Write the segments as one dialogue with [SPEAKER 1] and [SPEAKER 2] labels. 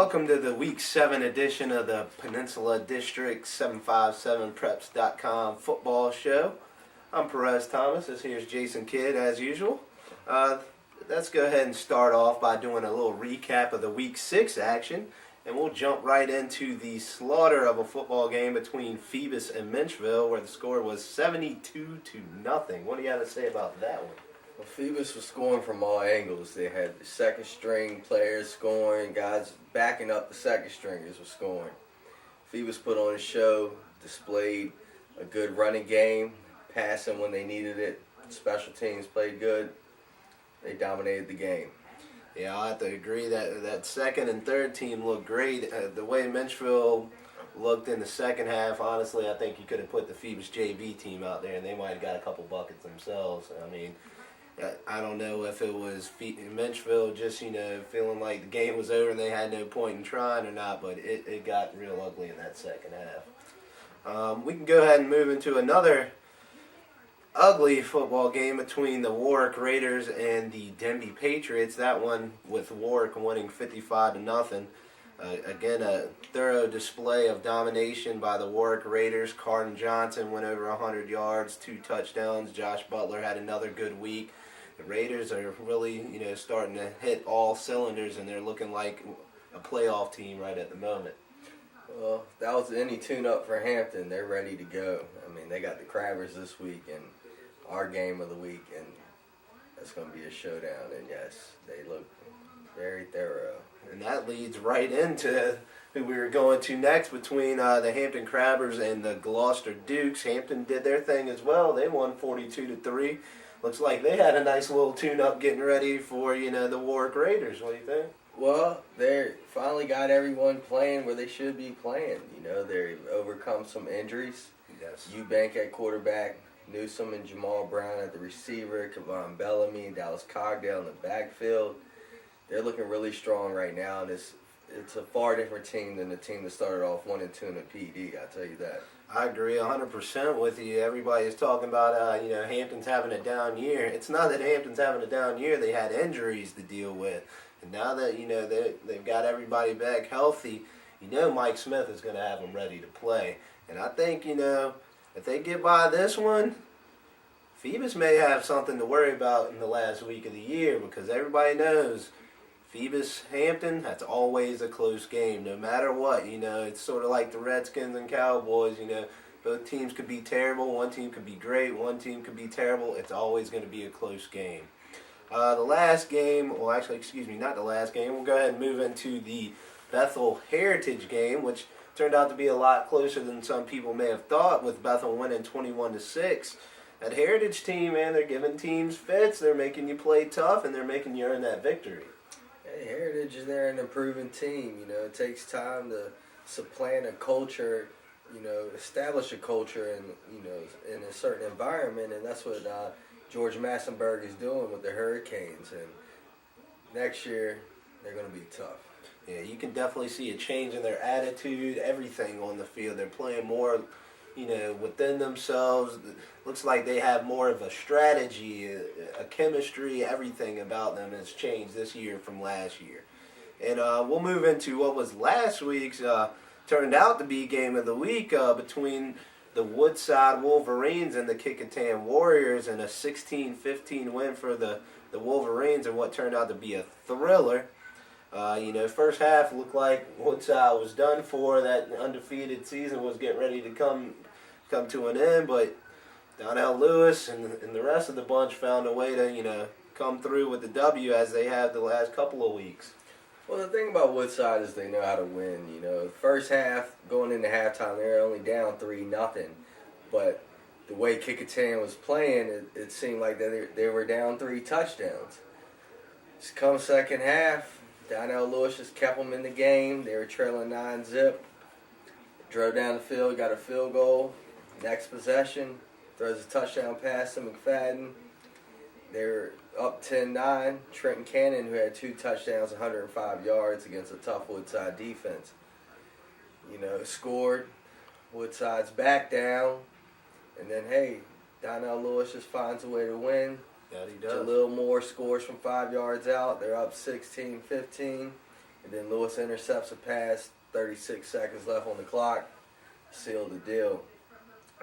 [SPEAKER 1] Welcome to the Week 7 edition of the Peninsula District 757preps.com football show. I'm Perez Thomas. Here's Jason Kidd as usual. Let's go ahead and start off by doing a little recap of the Week 6 action. And we'll jump right into the slaughter of a football game between Phoebus and Menchville, where the score was 72-0. What do you have to say about that one?
[SPEAKER 2] Well, Phoebus was scoring from all angles. They had the second string players scoring, guys backing up the second stringers were scoring. Phoebus put on a show, displayed a good running game, passing when they needed it. Special teams played good. They dominated the game.
[SPEAKER 1] Yeah, I have to agree that second and third team looked great. The way Menchville looked in the second half, honestly, I think you could have put the Phoebus JV team out there and they might have got a couple buckets themselves. I mean, I don't know if it was Menchville just, feeling like the game was over and they had no point in trying or not, but it got real ugly in that second half. We can go ahead and move into another ugly football game between the Warwick Raiders and the Denbigh Patriots. That one with Warwick winning 55-0. Again, a thorough display of domination by the Warwick Raiders. Carden Johnson went over 100 yards, 2 touchdowns. Josh Butler had another good week. The Raiders are really, starting to hit all cylinders, and they're looking like a playoff team right at the moment.
[SPEAKER 2] Well, that was any tune-up for Hampton. They're ready to go. I mean, they got the Crabbers this week and our game of the week, and it's going to be a showdown. And yes, they look very thorough.
[SPEAKER 1] And that leads right into who we were going to next between the Hampton Crabbers and the Gloucester Dukes. Hampton did their thing as well. They won 42-3. Looks like they had a nice little tune-up getting ready for, the Warwick Raiders. What do you think?
[SPEAKER 2] Well, they finally got everyone playing where they should be playing. They've overcome some injuries.
[SPEAKER 1] Yes.
[SPEAKER 2] Eubank at quarterback, Newsom and Jamal Brown at the receiver, Kevon Bellamy and Dallas Cogdale in the backfield. They're looking really strong right now, and it's a far different team than the team that started off 1-2 in the PD, I'll tell you that.
[SPEAKER 1] I agree 100% with you. Everybody's talking about, Hampton's having a down year. It's not that Hampton's having a down year. They had injuries to deal with. And now that, they've got everybody back healthy, Mike Smith is going to have them ready to play. And I think, if they get by this one, Phoebus may have something to worry about in the last week of the year, because everybody knows Phoebus-Hampton, that's always a close game, no matter what. It's sort of like the Redskins and Cowboys. Both teams could be terrible. One team could be great. One team could be terrible. It's always going to be a close game. The last game, not the last game. We'll go ahead and move into the Bethel Heritage game, which turned out to be a lot closer than some people may have thought, with Bethel winning 21-6. That Heritage team, man, they're giving teams fits. They're making you play tough, and they're making you earn that victory.
[SPEAKER 2] Hey, Heritage is there an improving team. It takes time to supplant a culture, establish a culture in a certain environment, and that's what George Massenburg is doing with the Hurricanes. And next year, they're going to be tough.
[SPEAKER 1] Yeah, you can definitely see a change in their attitude, everything on the field. They're playing more, within themselves. Looks like they have more of a strategy, a chemistry, everything about them has changed this year from last year. And we'll move into what was last week's, turned out to be game of the week between the Woodside Wolverines and the Kecoughtan Warriors, and a 16-15 win for the Wolverines and what turned out to be a thriller. First half looked like Woodside was done for. That undefeated season was getting ready to come to an end, but Donnell Lewis and the rest of the bunch found a way to, come through with the W as they have the last couple of weeks.
[SPEAKER 2] Well, the thing about Woodside is they know how to win. First half, going into halftime, they were only down 3-0, but the way Kecoughtan was playing, it seemed like they were down 3 touchdowns. Just come second half, Donnell Lewis just kept them in the game. They were trailing 9-0. Drove down the field, got a field goal. Next possession, throws a touchdown pass to McFadden. They were up 10-9. Trenton Cannon, who had 2 touchdowns, 105 yards against a tough Woodside defense, scored. Woodside's back down. And then, hey, Donnell Lewis just finds a way to win.
[SPEAKER 1] Yeah, he does.
[SPEAKER 2] Jalil Moore scores from 5 yards out. They're up 16-15. And then Lewis intercepts a pass, 36 seconds left on the clock, sealed the deal.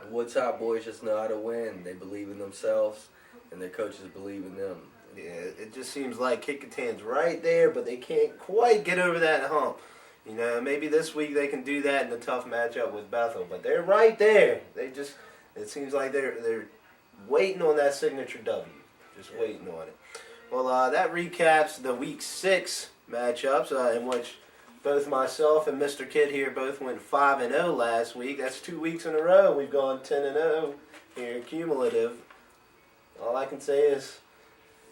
[SPEAKER 2] The Woodside boys just know how to win. They believe in themselves, and their coaches believe in them.
[SPEAKER 1] Yeah, it just seems like Kecoughtan's right there, but they can't quite get over that hump. You know, maybe this week they can do that in a tough matchup with Bethel, but they're right there. It seems like they're waiting on that signature W. Just waiting on it. Well, that recaps the Week 6 matchups in which both myself and Mr. Kidd here both went 5-0 last week. That's 2 weeks in a row. We've gone 10-0 here, cumulative. All I can say is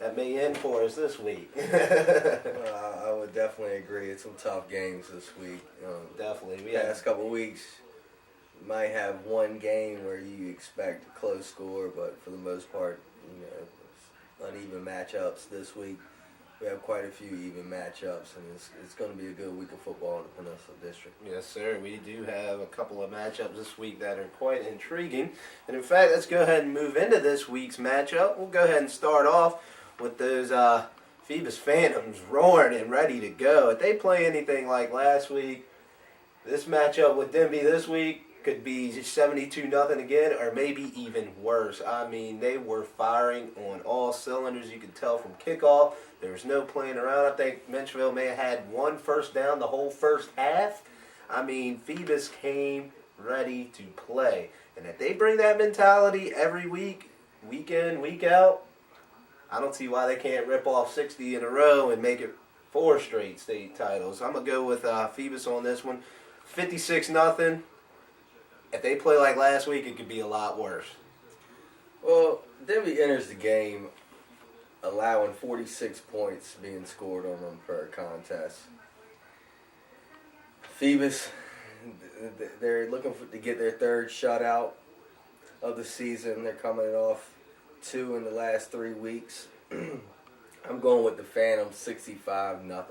[SPEAKER 1] that may end for us this week.
[SPEAKER 2] I would definitely agree. It's some tough games this week.
[SPEAKER 1] Definitely.
[SPEAKER 2] Past couple of weeks, you might have one game where you expect a close score, but for the most part, uneven matchups this week. We have quite a few even matchups, and it's going to be a good week of football in the Peninsula District.
[SPEAKER 1] Yes, sir. We do have a couple of matchups this week that are quite intriguing. And in fact, let's go ahead and move into this week's matchup. We'll go ahead and start off with those Phoebus Phantoms roaring and ready to go. If they play anything like last week, this matchup with Denbigh this week could be 72-0 again, or maybe even worse. I mean, they were firing on all cylinders. You could tell from kickoff. There was no playing around. I think Menchville may have had one first down the whole first half. I mean, Phoebus came ready to play. And if they bring that mentality every week, week in, week out, I don't see why they can't rip off 60 in a row and make it 4 straight state titles. I'm going to go with Phoebus on this one. 56-0. If they play like last week, it could be a lot worse.
[SPEAKER 2] Well, Denbigh enters the game allowing 46 points being scored on them per contest. Phoebus, they're looking to get their 3rd shutout of the season. They're coming off 2 in the last 3 weeks. I'm going with the Phantoms 65-0.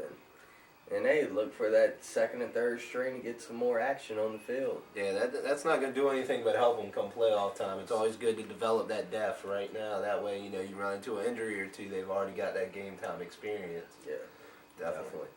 [SPEAKER 2] And they look for that 2nd and 3rd string to get some more action on the field.
[SPEAKER 1] Yeah, that's not going to do anything but help them come playoff time. It's always good to develop that depth right now. That way, you run into an injury or two, they've already got that game time experience.
[SPEAKER 2] Yeah, definitely.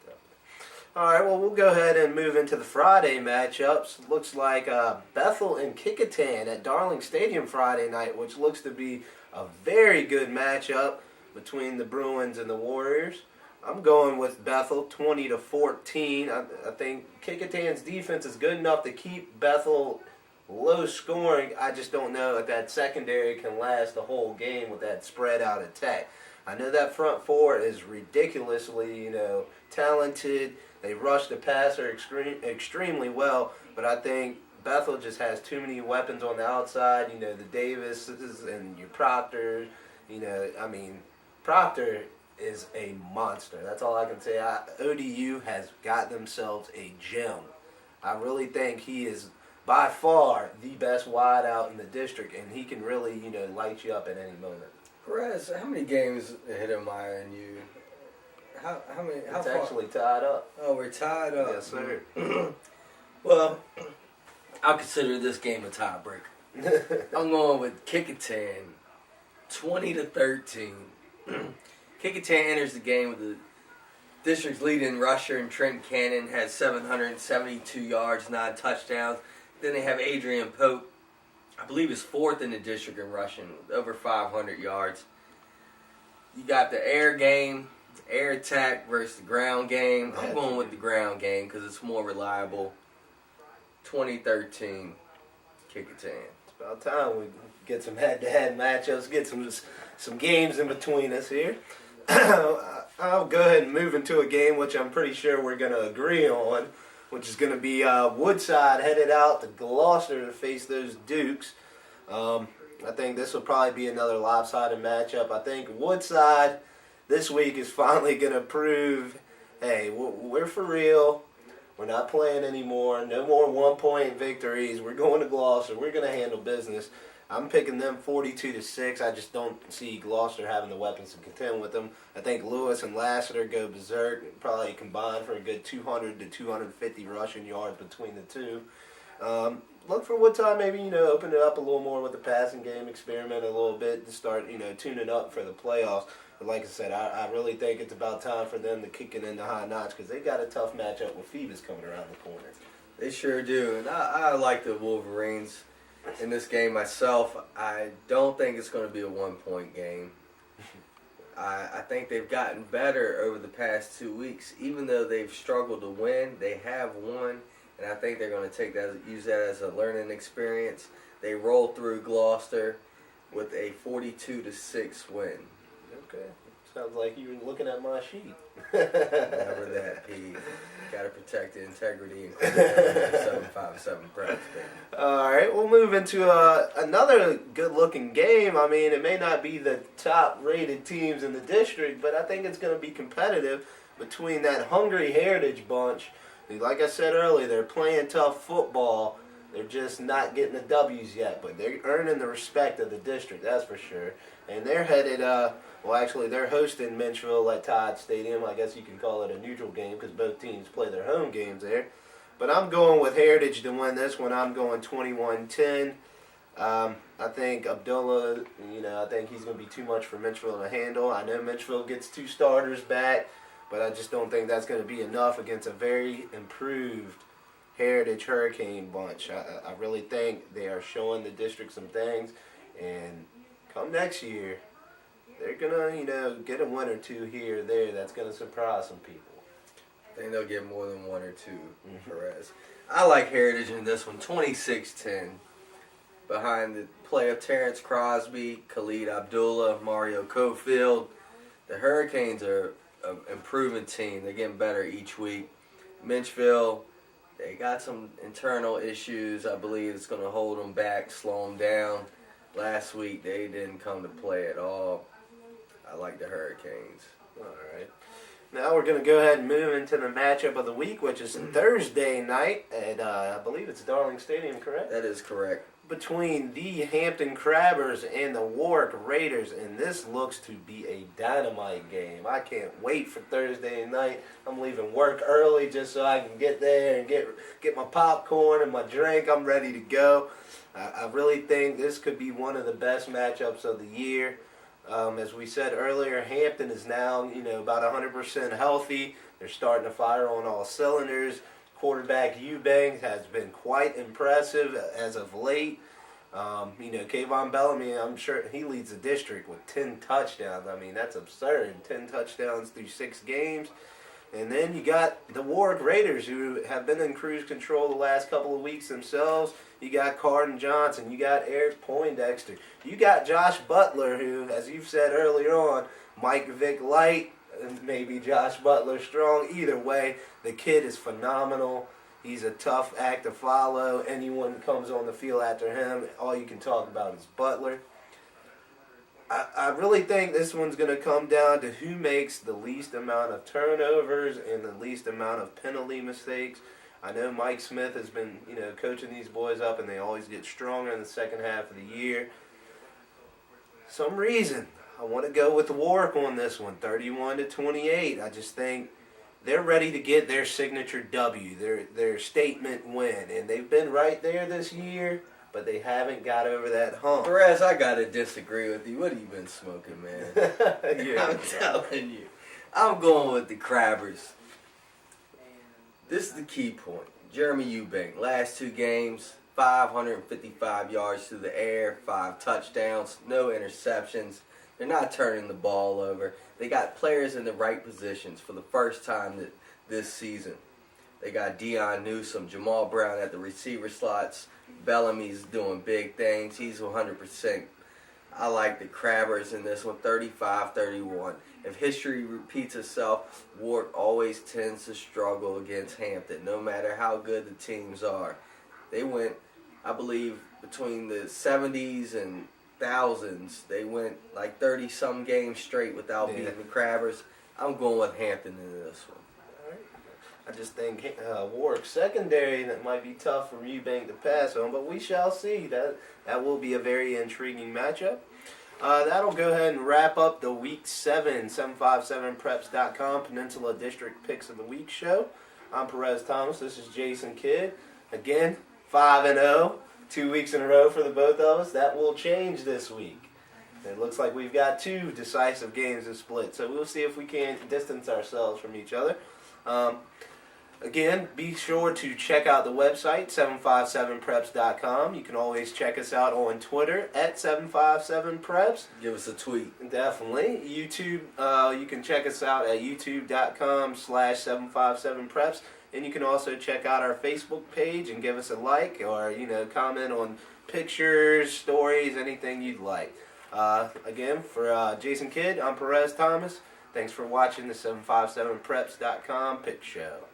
[SPEAKER 1] All right, well, we'll go ahead and move into the Friday matchups. Looks like Bethel and Kecoughtan at Darling Stadium Friday night, which looks to be a very good matchup between the Bruins and the Warriors. I'm going with Bethel 20-14. I think Kecoughtan's defense is good enough to keep Bethel low scoring. I just don't know if that secondary can last the whole game with that spread out attack. I know that front 4 is ridiculously, talented. They rush the passer extremely well, but I think Bethel just has too many weapons on the outside. The Davises and your Proctor. Proctor is a monster. That's all I can say. ODU has got themselves a gem. I really think he is by far the best wideout in the district, and he can really, light you up at any moment.
[SPEAKER 2] Perez, how many games ahead of Meyer and you? How many? How
[SPEAKER 1] it's
[SPEAKER 2] far?
[SPEAKER 1] Actually tied up.
[SPEAKER 2] Oh, we're tied up.
[SPEAKER 1] Yes, sir.
[SPEAKER 2] Well, I'll consider this game a tiebreaker. I'm going with Kecoughtan, 20-13. Kecoughtan enters the game with the district's leading rusher, and Trent Cannon has 772 yards, 9 touchdowns. Then they have Adrian Pope, I believe is 4th in the district in rushing, with over 500 yards. You got the air game, air attack versus the ground game. I'm going with the ground game because it's more reliable. 2013, Kecoughtan.
[SPEAKER 1] It's about time we get some head-to-head matchups, get some games in between us here. I'll go ahead and move into a game which I'm pretty sure we're going to agree on, which is going to be Woodside headed out to Gloucester to face those Dukes. I think this will probably be another lopsided matchup. I think Woodside this week is finally going to prove, hey, we're for real. We're not playing anymore. No more 1-point victories. We're going to Gloucester. We're going to handle business. I'm picking them 42-6. I just don't see Gloucester having the weapons to contend with them. I think Lewis and Lassiter go berserk, probably combined for a good 200 to 250 rushing yards between the two. Look for Woodside maybe, open it up a little more with the passing game, experiment a little bit to start, tuning up for the playoffs. But like I said, I really think it's about time for them to kick it into high notch because they got a tough matchup with Phoebus coming around the corner.
[SPEAKER 2] They sure do, and I like the Wolverines in this game myself. I don't think it's going to be a 1-point game. I think they've gotten better over the past 2 weeks. Even though they've struggled to win, they have won, and I think they're going to use that as a learning experience. They rolled through Gloucester with a 42-6 win.
[SPEAKER 1] Okay. Sounds like you were looking at my sheet.
[SPEAKER 2] Never that, Pete. Got to protect the integrity and 757 preps, baby.
[SPEAKER 1] All right, we'll move into another good-looking game. I mean, it may not be the top-rated teams in the district, but I think it's going to be competitive between that hungry Heritage bunch. Like I said earlier, they're playing tough football. They're just not getting the W's yet, but they're earning the respect of the district, that's for sure. And they're headed, they're hosting Menchville at Todd Stadium. I guess you can call it a neutral game because both teams play their home games there. But I'm going with Heritage to win this one. I'm going 21-10. I think Abdullah, I think he's going to be too much for Menchville to handle. I know Menchville gets 2 starters back, but I just don't think that's going to be enough against a very improved Heritage Hurricane bunch. I really think they are showing the district some things, and come next year, they're going to, get a win or two here or there that's going to surprise some people.
[SPEAKER 2] I think they'll get more than 1 or 2, Perez. I like Heritage in this one, 26-10. Behind the play of Terrence Crosby, Khalid Abdullah, Mario Cofield. The Hurricanes are an improving team. They're getting better each week. Menchville, they got some internal issues. I believe it's going to hold them back, slow them down. Last week, they didn't come to play at all. I like the Hurricanes.
[SPEAKER 1] All right. Now we're going to go ahead and move into the matchup of the week, which is Thursday night at, I believe it's Darling Stadium, correct?
[SPEAKER 2] That is correct.
[SPEAKER 1] Between the Hampton Crabbers and the Warwick Raiders, and this looks to be a dynamite game. I can't wait for Thursday night. I'm leaving work early just so I can get there and get my popcorn and my drink. I'm ready to go. I really think this could be one of the best matchups of the year. As we said earlier, Hampton is now, about 100% healthy. They're starting to fire on all cylinders. Quarterback Eubanks has been quite impressive as of late. Kecoughtan Bellamy, I'm sure he leads the district with 10 touchdowns. I mean, that's absurd. 10 touchdowns through 6 games. And then you got the Warwick Raiders, who have been in cruise control the last couple of weeks themselves. You got Carden Johnson. You got Eric Poindexter. You got Josh Butler, who, as you've said earlier on, Mike Vick light, and maybe Josh Butler strong. Either way, the kid is phenomenal. He's a tough act to follow. Anyone who comes on the field after him, all you can talk about is Butler. I really think this one's going to come down to who makes the least amount of turnovers and the least amount of penalty mistakes. I know Mike Smith has been, coaching these boys up, and they always get stronger in the second half of the year. Some reason, I want to go with Warwick on this one, 31-28. I just think they're ready to get their signature W, their statement win, and they've been right there this year, but they haven't got over that hump.
[SPEAKER 2] Perez, I gotta disagree with you. What have you been smoking, man? I'm telling you. I'm going with the Crabbers. This is the key point. Jeremy Eubank, last 2 games, 555 yards through the air, 5 touchdowns, no interceptions. They're not turning the ball over. They got players in the right positions for the first time this season. They got Deion Newsome, Jamal Brown at the receiver slots. Bellamy's doing big things. He's 100%. I like the Crabbers in this one, 35-31. If history repeats itself, Warwick always tends to struggle against Hampton, no matter how good the teams are. They went, I believe, between the 70s and thousands, they went like 30-some games straight without beating the Crabbers. I'm going with Hampton in this one.
[SPEAKER 1] I just think Warwick's secondary, that might be tough for Eubank to pass on, but we shall see. That will be a very intriguing matchup. That'll go ahead and wrap up the Week 7 757preps.com Peninsula District Picks of the Week show. I'm Perez Thomas. This is Jason Kidd. Again, 5-0, 2 weeks in a row for the both of us. That will change this week. It looks like we've got 2 decisive games to split, so we'll see if we can distance ourselves from each other. Again, be sure to check out the website, 757preps.com. You can always check us out on Twitter at 757preps.
[SPEAKER 2] Give us a tweet.
[SPEAKER 1] Definitely. YouTube, you can check us out at youtube.com/757preps. And you can also check out our Facebook page and give us a like or, comment on pictures, stories, anything you'd like. Again, for Jason Kidd, I'm Perez Thomas. Thanks for watching the 757preps.com Pick Show.